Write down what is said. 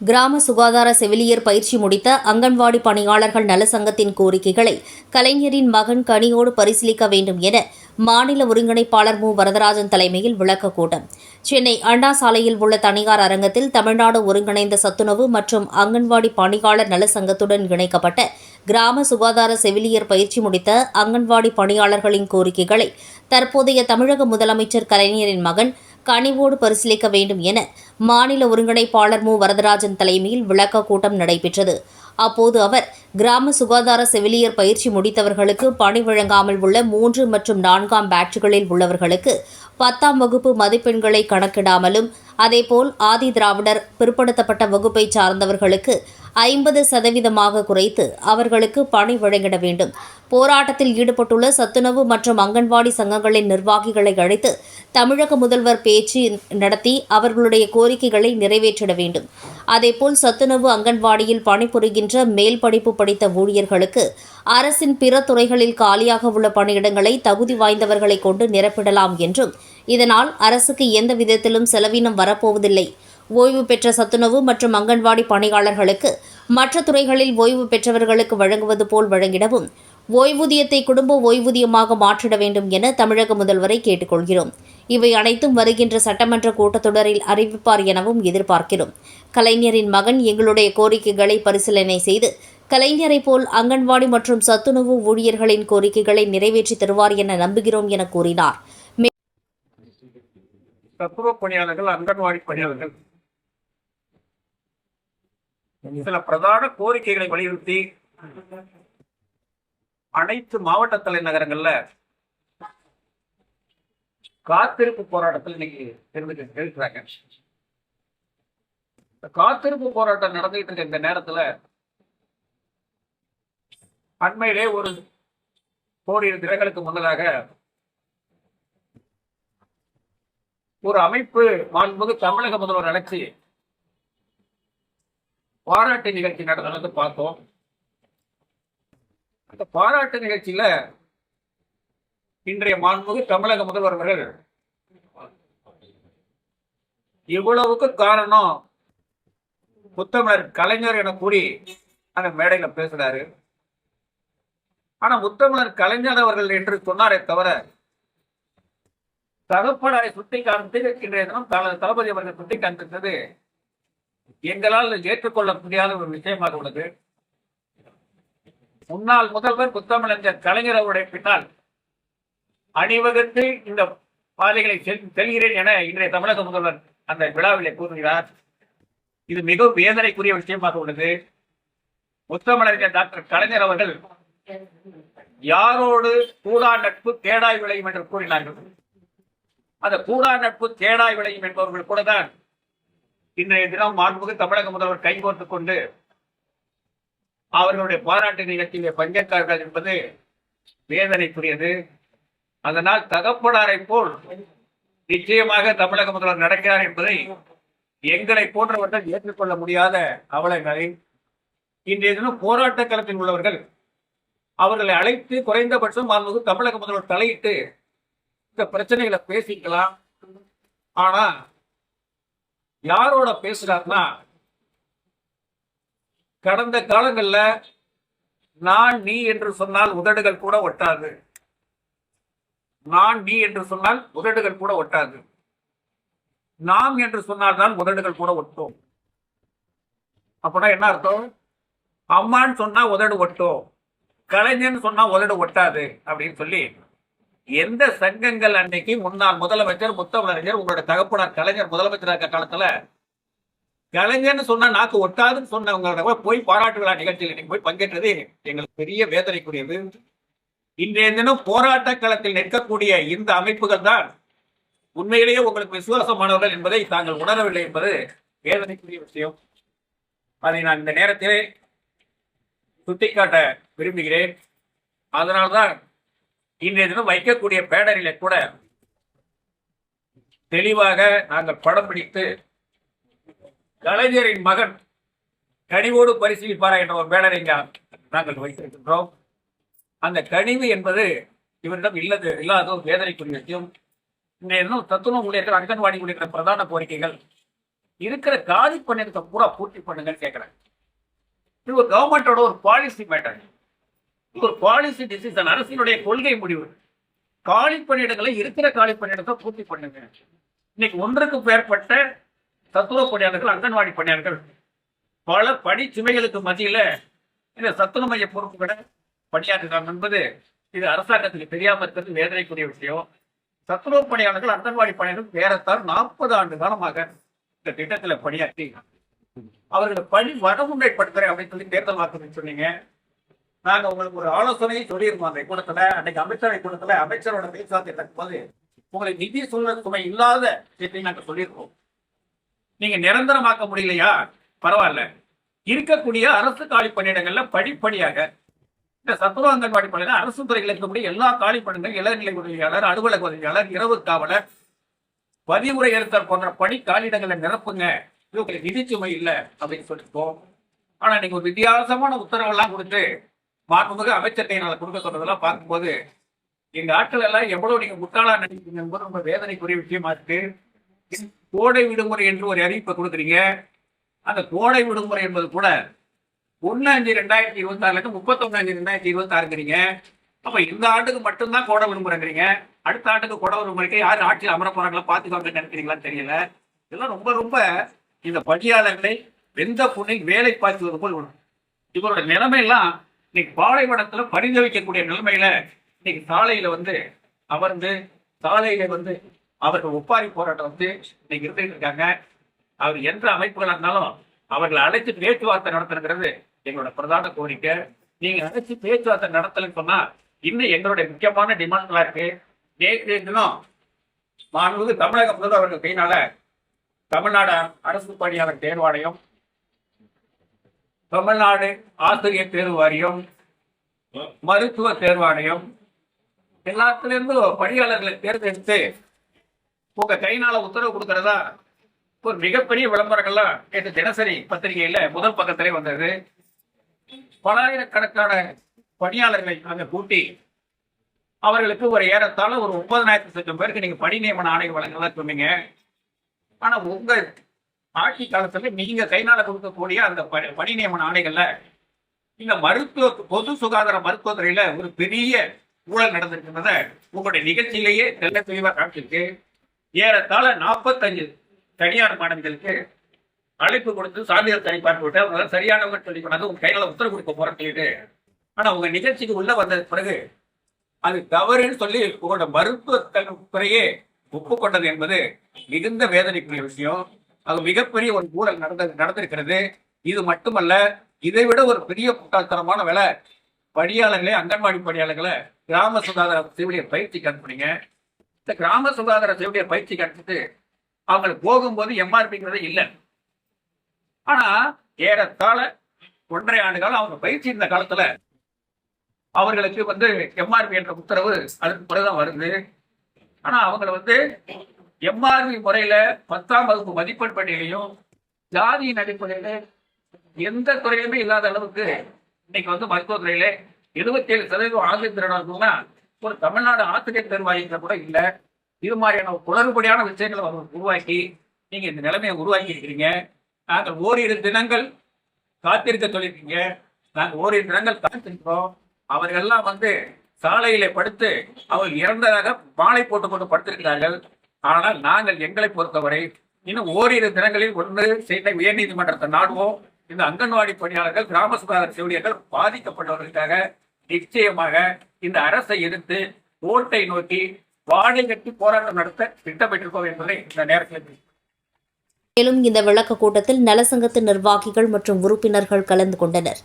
கிராம சுகாதார செவிலியர் பயிற்சி முடித்த அங்கன்வாடி பணியாளர்கள் நலசங்கத்தின் கோரிக்கைகளை கலைஞரின் மகன் கனியோடு பரிசீலிக்க வேண்டும் என மாநில ஒருங்கிணைப்பாளர் மு வரதராஜன் தலைமையில் விளக்கக் கூட்டம் சென்னை அண்ணா சாலையில் உள்ள தனியார் அரங்கத்தில் தமிழ்நாடு ஒருங்கிணைந்த சத்துணவு மற்றும் அங்கன்வாடி பணியாளர் நலசங்கத்துடன் இணைக்கப்பட்ட கிராம சுகாதார செவிலியர் பயிற்சி முடித்த அங்கன்வாடி பணியாளர்களின் கோரிக்கைகளை தற்போதைய தமிழக முதலமைச்சர் கலைஞரின் மகன் கனிவோடு பரிசீலிக்க வேண்டும் என மாநில ஒருங்கிணைப்பாளர் மு வரதராஜன் தலைமையில் விளக்க கூட்டம் நடைபெற்றது. அப்போது அவர் கிராம சுகாதார செவிலியர் பயிற்சி முடித்தவர்களுக்கு பணி வழங்காமல் உள்ள 3 மற்றும் 4ஆம் பேட்சுகளில் உள்ளவர்களுக்கு 10ஆம் வகுப்பு மதிப்பெண்களை கணக்கிடாமலும் அதேபோல் ஆதி திராவிடர் பிற்படுத்தப்பட்ட வகுப்பை சார்ந்தவர்களுக்கு 50% குறைத்து அவர்களுக்கு பணி வழங்கிட வேண்டும். போராட்டத்தில் ஈடுபட்டுள்ள சத்துணவு மற்றும் அங்கன்வாடி சங்கங்களின் நிர்வாகிகளை அழைத்து தமிழக முதல்வர் பேச்சு நடத்தி அவர்களுடைய கோரிக்கைகளை நிறைவேற்றிட வேண்டும். அதேபோல் சத்துணவு அங்கன்வாடியில் பணிபுரிகின்ற மேல் படிப்பு படித்த ஊழியர்களுக்கு அரசின் பிற துறைகளில் காலியாக உள்ள பணியிடங்களை தகுதி வாய்ந்தவர்களை கொண்டு நிரப்பிடலாம் என்றும் இதனால் அரசுக்கு எந்த விதத்திலும் செலவினம் வரப்போவதில்லை. ஓய்வு பெற்ற சத்துணவு மற்றும் அங்கன்வாடி பணியாளர்களுக்கு மற்ற துறைகளில் ஓய்வு பெற்றவர்களுக்கு வழங்குவது போல் வழங்கிடவும் ஓய்வூதியத்தை குடும்ப ஓய்வூதியமாக மாற்றிட வேண்டும் என தமிழக முதல்வரை கேட்டுக்கொள்கிறோம். இவை அனைத்தும் வருகின்ற சட்டமன்ற கூட்டத்தொடரில் அறிவிப்பார் எனவும் எதிர்பார்க்கிறோம். கலைஞரின் மகன் எங்களுடைய கோரிக்கைகளை பரிசீலனை செய்து கலைஞரை போல் அங்கன்வாடி மற்றும் சத்துணவு ஊழியர்களின் கோரிக்கைகளை நிறைவேற்றி தருவார் என நம்புகிறோம் என கூறினார். சத்துணவு பணியாளர்கள், அங்கன்வாடி பணியாளர்கள் சில பிரதான கோரிக்கைகளை வலியுறுத்தி அனைத்து மாவட்ட தலைநகரங்கள்ல காத்திருப்பு போராட்டத்தில் இன்னைக்கு இருக்கிறாங்க. காத்திருப்பு போராட்டம் நடந்துகிட்டு இருக்க இந்த நேரத்துல அண்மையிலே ஒரு ஓரிரு தினங்களுக்கு முன்னதாக ஒரு அமைப்பு மாண்புமிகு தமிழக முதல்வர் அழைச்சி பாராட்டு நிகழ்ச்சி நடந்தது பார்த்தோம். அந்த பாராட்டு நிகழ்ச்சியில இன்றைய மாண்புமிகு தமிழக முதல்வர் அவர்கள் இவ்வளவுக்கு காரணம் முத்தமிழர் கலைஞர் என கூறி அந்த மேடையில பேசுறாரு. ஆனா முத்தமிழர் கலைஞர் அவர்கள் என்று சொன்னாரே தவிர தகப்பனாரை சுட்டி காண்பித்து இன்றைய தினம் தளபதி அவர்கள் சுட்டி காண்பித்தது எங்களால் ஏற்றுக்கொள்ள முடியாத ஒரு விஷயமாக உள்ளது. முன்னாள் முதல்வர் முத்தமிழர் கலைஞர் அவருடைய பின்னால் அணிவகுத்து இந்த பாதைகளை செல்கிறேன் என இன்றைய தமிழக முதல்வர் அந்த விழாவிலே கூறுகிறார். இது மிகவும் வேதனைக்குரிய விஷயமாக உள்ளது. முத்தமிழர் டாக்டர் கலைஞர் அவர்கள் யாரோடு கூடா நட்பு கேடாய் விளையும் என்று கூறினார்கள். அந்த கூடா நட்பு கேடாய் விளையும் என்பவர்கள் கூட தான் இன்றைய தினம் மாண்புமிகு தமிழக முதல்வர் கைகோர்த்துக் கொண்டு அவர்களுடைய பாராட்டு நிகழ்ச்சியிலே பங்கேற்றார்கள் என்பது வேதனைக்குரியது. அதனால் தகப்பனாரை போல் நிச்சயமாக தமிழக முதல்வர் நடக்கிறார் என்பதை எங்களை போன்றவர்கள் ஏற்றுக்கொள்ள முடியாத அவலங்களை இன்றைய தினம் போராட்ட களத்தில் உள்ளவர்கள் அவர்களை அழைத்து குறைந்தபட்சம் மாண்புமிகு தமிழக முதல்வர் தலையிட்டு இந்த பிரச்சனைகளை பேசிக்கலாம். ஆனா யாரோட பேசுறாருன்னா கடந்த காலங்கள்ல நான் நீ என்று சொன்னால் உதடுகள் கூட ஒட்டாது. நான் நீ என்று சொன்னால் உதடுகள் கூட ஒட்டாது. நாம் என்று சொன்னால் தான் உதடுகள் கூட ஒட்டும். அப்படின்னா என்ன அர்த்தம்? அம்மான்னு சொன்னா உதடு ஒட்டும், கலைஞன்னு சொன்னா உதடு ஒட்டாது அப்படின்னு சொல்லி எந்த சங்கங்கள் அன்னைக்கு முன்னாள் முதலமைச்சர் முத்தமிழறிஞர் உங்களோட தகப்பனார் கலைஞர் முதலமைச்சர் இருக்க காலத்துல கலைஞர்னு சொன்னா நாக்கு ஒட்டாதுன்னு சொன்னவங்க போய் பாராட்டு விழா நிகழ்ச்சியில் நீங்க போய் பங்கேற்றது எங்களுக்கு பெரிய வேதனைக்குரியது. இன்றைய தினம் போராட்ட களத்தில் நிற்கக்கூடிய இந்த அமைப்புகள் தான் உண்மையிலேயே உங்களுக்கு விசுவாசமானவர்கள் என்பதை தாங்கள் உணரவில்லை என்பது வேதனைக்குரிய விஷயம். அதை நான் இந்த நேரத்திலே சுட்டிக்காட்ட விரும்புகிறேன். அதனால்தான் இன்றைய தினம் வைக்கக்கூடிய பேனரில கூட தெளிவாக நாங்கள் படம் பிடித்து கலைஞரின் மகன் கனிவோடு பரிசீலிப்பாரா என்ற ஒரு பேனரை நாங்கள் வைத்திருக்கின்றோம். அந்த கனிவு என்பது இவரிடம் இல்லாத ஒரு வேதனைக்குரிய விஷயம். இன்றைய தினம் சத்துணவு ஊழியர்கள், அங்கன்வாடி ஊழியர்கள் பிரதான கோரிக்கைகள் இருக்கிற காலி பணியிடத்தை பூரா பூர்த்தி பண்ணுங்கன்னு கேட்கிறேன். இது ஒரு கவர்மெண்டோட ஒரு பாலிசி மேட்டர், இது ஒரு பாலிசி டிசிஷன், அரசினுடைய கொள்கை முடிவு. காலி பணியிடங்களை இருக்கிற காலி பணியிடத்தை பூர்த்தி பண்ணுங்க. இன்னைக்கு 1க்கு மேற்பட்ட சத்துணவு பணியாளர்கள், அங்கன்வாடி பணியாளர்கள் பல பணி சுமைகளுக்கு மத்தியில இந்த சத்துணவு மைய பொறுப்புகளை பணியாற்றுகிறாங்க என்பது இது அரசாங்கத்துக்கு தெரியாம இருக்கிறது வேதனைக்குரிய விஷயம். சத்துணவு பணியாளர்கள், அங்கன்வாடி பணியாளர்கள் ஏறத்தாழ 40 ஆண்டு காலமாக இந்த திட்டத்துல பணியாற்றி அவர்களை பணி வரமுறைப்படுத்துறேன் அப்படின்னு சொல்லி தேர்தல் வாக்குறுதி சொன்னீங்க. நாங்க உங்களுக்கு ஒரு ஆலோசனையை சொல்லியிருந்தோம் அந்த கூட்டத்துல. அன்னைக்கு அமைச்சரவை கூட்டத்துல அமைச்சரோட பேச்சுவார்த்தை நடக்கும் போது உங்களை நிதி சூழல் சுமை இல்லாத விஷயத்தை நாங்க சொல்லியிருக்கோம். நீங்க நிரந்தரமாக்க முடியலையா, பரவாயில்ல, இருக்கக்கூடிய அரசு காலி பணியிடங்கள்ல படிப்படியாக இந்த சத்துணவு அங்கன்வாடி பணியிடம் அரசு துறைகளில் இருக்கக்கூடிய எல்லா காலி பணியிடங்கள், இளநிலை உதவியாளர், அலுவலக உதவியாளர், இரவு காவலர், பதிவுரை எழுத்தர் போன்ற பணி காலியிடங்களை நிரப்புங்க, இது உங்களுக்கு நிதி சுமை இல்லை அப்படின்னு சொல்லியிருக்கோம். ஆனா நீங்க ஒரு வித்தியாசமான உத்தரவெல்லாம் கொடுத்து மாண்புமிகு அமைச்சர் கையினால கொடுக்க சொல்றதெல்லாம் பார்க்கும்போது எங்க ஆட்கள் எல்லாம் எவ்வளவு நீங்க முட்டாளா நினைக்கிறீங்க என்பது ரொம்ப வேதனைக்குரிய விஷயமா இருக்கு. கோடை விடுமுறை என்று ஒரு அறிவிப்பை கொடுக்குறீங்க. அந்த கோடை விடுமுறை என்பது கூட 1/5/2026 31/5/2026. அப்ப இந்த ஆண்டுக்கு மட்டும்தான் கோடை விடுமுறைங்கிறீங்க. அடுத்த ஆண்டுக்கு கோடை விடுமுறைக்கு யார் ஆட்சியில் அமர போறாங்களா பாத்துக்கோங்க நினைக்கிறீங்களான்னு தெரியல. இதெல்லாம் ரொம்ப ரொம்ப இந்த பணியாளர்களை வெந்த புண்ணில் வேலை பார்த்துவது போல் வரும். இவரோட நிலைமையெல்லாம் இன்னைக்கு பாலைவனத்துல பரிந்துரைக்கக்கூடிய நிலைமையில இன்னைக்கு சாலையில அமர்ந்து சாலையில அவர்கள் ஒப்பாரி போராட்டம் இன்னைக்கு இருந்துட்டு இருக்காங்க. அவர் எந்த அமைப்புகளா இருந்தாலும் அவர்களை அழைச்சு பேச்சுவார்த்தை நடத்துறது எங்களோட பிரதான கோரிக்கை. நீங்க அழைச்சு பேச்சுவார்த்தை நடத்தலன்னு சொன்னா இன்னும் எங்களுடைய முக்கியமான டிமாண்ட்களா இருக்கு. நேற்று தினம் மாண்புமிகு தமிழக முதல்வர் அவர்கள் கையினால தமிழ்நாடு அரசு பணியாளர் தேர்வாணையம், தமிழ்நாடு ஆசிரியர் தேர்வு வாரியம், மருத்துவ தேர்வாணையம் எல்லாத்துல இருந்தும் பணியாளர்களை தேர்ந்தெடுத்து உங்க கையினால உத்தரவு கொடுக்கறதா ஒரு மிகப்பெரிய விளம்பரங்கள்லாம் நேற்று தினசரி பத்திரிகையில முதல் பக்கத்திலே வந்தது. பலாயிரக்கணக்கான பணியாளர்களை அங்க கூட்டி அவர்களுக்கு ஒரு ஏறத்தாழ ஒரு 90,000 பேருக்கு நீங்க பணி நியமன ஆணைகள் வழங்கலாம் சொன்னீங்க. ஆனா உங்க ஆட்சி காலத்துல நீங்க கைனால கொடுக்கக்கூடிய அந்த பணி நியமன ஆணைகள்ல இந்த பொது சுகாதார மருத்துவத்துறையில ஒரு பெரிய ஊழல் நடந்திருக்கிறத உங்களுடைய நிகழ்ச்சியிலேயே நல்ல தெளிவா காமிச்சிருக்கு. ஏறத்தாழ 45 தனியார் மாணவிகளுக்கு அழைப்பு கொடுத்து சான்றிதழ் சரிபார்த்து விட்டு அவங்க சரியானவங்க சொல்லி கொண்டாந்து உங்க கையில உத்தரவு கொடுக்க போறேன்னு சொல்லிட்டு, ஆனா உங்க நிகழ்ச்சிக்கு உள்ள வந்த பிறகு அது தவறுன்னு சொல்லி உங்களோட மருத்துவ துறையே ஒப்புக்கொண்டது என்பது மிகுந்த வேதனைக்குரிய விஷயம். அது மிகப்பெரிய ஒரு ஊழல் நடந்திருக்கிறது. இது மட்டுமல்ல, இதை விட ஒரு பெரிய முட்டாள்தனமான வேலை, பணியாளர்களே அங்கன்வாடி பணியாளர்களை கிராம சுகாதார செவிலியர் பயிற்சிக்கு அனுப்புனீங்க. இந்த கிராம சுகாதார செவிலியர் பயிற்சிக்கு அனுப்பிட்டு அவங்களுக்கு போகும்போது எம்ஆர்பிங்கிறதே இல்லை. ஆனா ஏறத்தாழ 1.5 ஆண்டு காலம் அவங்க பயிற்சி இருந்த காலத்துல அவர்களுக்கு எம்ஆர்பி என்ற உத்தரவு அதுக்கு பிறகுதான் வருது. ஆனா அவங்களை எம்ஆர்பி முறையில 10ஆம் வகுப்பு மதிப்பெண் பட்டியலையும் ஜாதியின் அடிப்படையில எந்த துறையிலுமே இல்லாத அளவுக்கு இன்னைக்கு மருத்துவத்துறையில 77% ஆசிரியர் திறனாளர்கள்னா ஒரு தமிழ்நாடு ஆசிரியர் தேர்வாயில கூட இல்லை. இது மாதிரியான குளறுபடியான விஷயங்களை உருவாக்கி நீங்க இந்த நிலைமையை உருவாக்கி இருக்கிறீங்க. நாங்கள் ஓரிரு தினங்கள் காத்திருக்க சொல்லியிருக்கீங்க. நாங்கள் ஓரிரு தினங்கள் காத்திருக்கிறோம். அவர்கள்லாம் சாலையில படுத்து அவர்கள் இறந்ததாக மாலை போட்டுக்கொண்டு படுத்திருக்கிறார்கள். ஆனால் நாங்கள் எங்களை பொறுத்தவரை இன்னும் ஓரிரு தினங்களில் செய்த உயர்நீதிமன்றத்தை நாடுவோம். இந்த அங்கன்வாடி பணியாளர்கள், கிராம சுகாதார செவிலியர்கள் பாதிக்கப்பட்டவர்களுக்காக நிச்சயமாக இந்த அரசை எதிர்த்து ஓட்டை நோக்கி வாடகை கட்டி போராட்டம் நடத்த திட்டமிட்டிருக்கோம் என்பதை இந்த நேரத்தில். மேலும் இந்த விளக்க கூட்டத்தில் நலசங்கத்து நிர்வாகிகள் மற்றும் உறுப்பினர்கள் கலந்து கொண்டனர்.